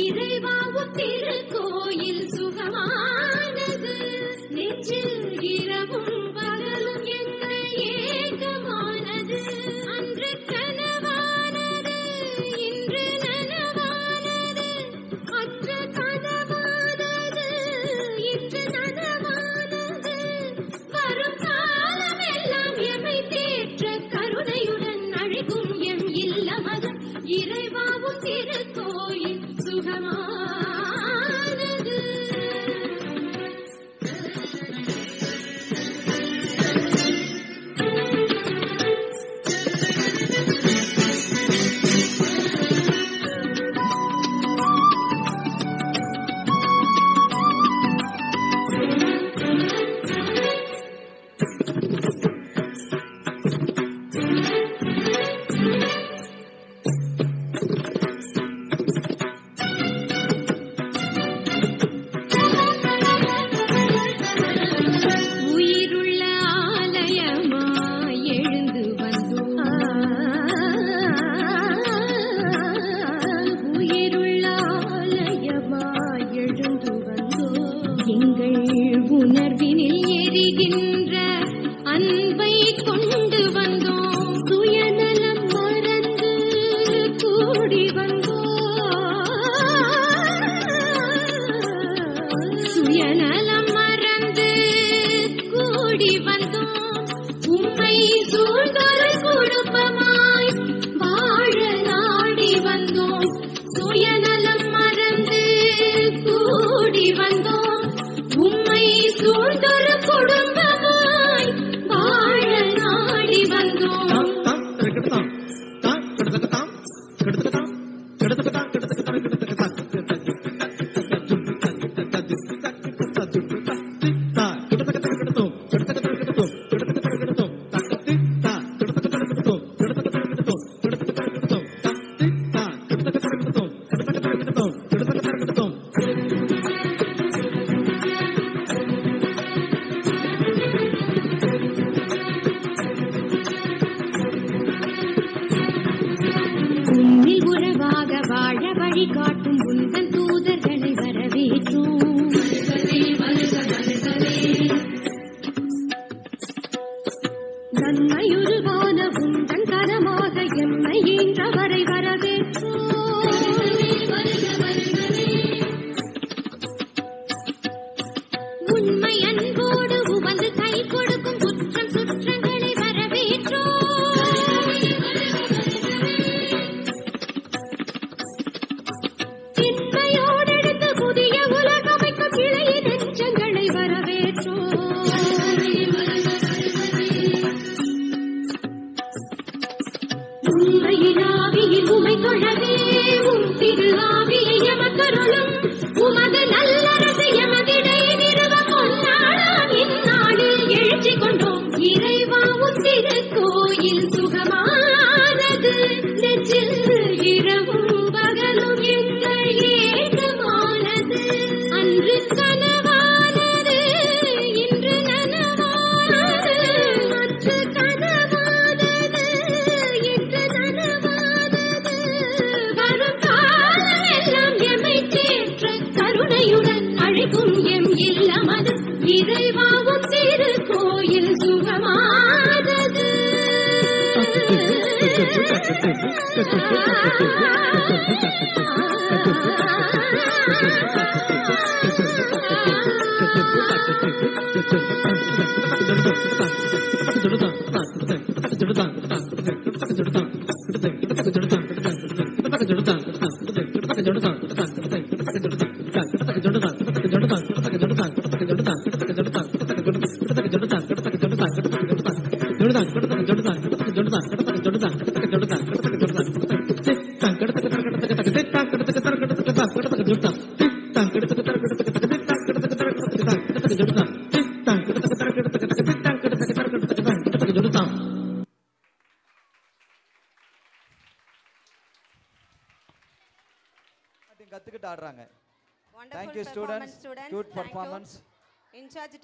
இறைவாவும் திருக்கோயில் சுகமானது, நெஞ்சில் இரவும் பகலும் எங்கள் ஏகமானது. அன்று கனவானது, இன்று நனவானது, அற்ற கனவானது, இன்று நனவானது. வரும் காலம் எல்லாம் எமை தேற்ற கருணையுடன் அழைக்கும் எம் இல்லமது. இறைவாவும் திருக்கோயில் சுகமானது. உணர்வினில் எரிகின்ற அன்பை கொண்டு வந்தோம், சுயநலம் மறந்து கூடி வந்தோம், சுயநலம் மறந்து கூடி வந்தோம். உம்மை சூழ்ந்தொரு குடும்பமாய் வாழ நாடி வந்தோம், சுயநலம் மறந்து கூடி வந்தோம். உம்மை சூழ்ந்தொரு குடும்பமாய் வாழ நாடி வந்தோம். உன்னில் உறவாக வாழ வழி காட்டும் உந்தன் தூதர்களை வரவேற்றோம். நன்மையுருவான உந்தன் கரமாக எம்மை ஈன்றவரை வரவேற்றோம். உண்மை அன்போடு உவந்து கை கொடுக்கும் குற்றம் சுற்றங்களை வரவேற்றோம். திண்மையோடெடுத்து புதிய உலகமைக்கும் இளைய நெஞ்சங்களை வரவேற்றோம். உண்மையின் ஆவியில் உமை தொழவே உம் திரு ஆவியை எமக்கருளும். உமது நல்லரசு எமதிடை நிறுவ கொண்டாடாம் இந்நாளில் எழுச்சி கொண்டோம். இறைவாவும் திருக்கோயில் சுகமானது, நெஞ்சில் இரவும் பகலும் எங்கள் ஏகமானது. அன்று கனவானது, இன்று நனவானது, மற்ற கனவானது, இன்று நனவானது. வரும் காலம் எல்லாம் எமை தேற்ற கருணையுடன் அழைக்கும் எம் இல்லமது. இறைவாவும் திருக்கோயில் சுகமானது. கத்துக்கிட்டு ஆடுறாங்க. Thank you students. Good performance. In charge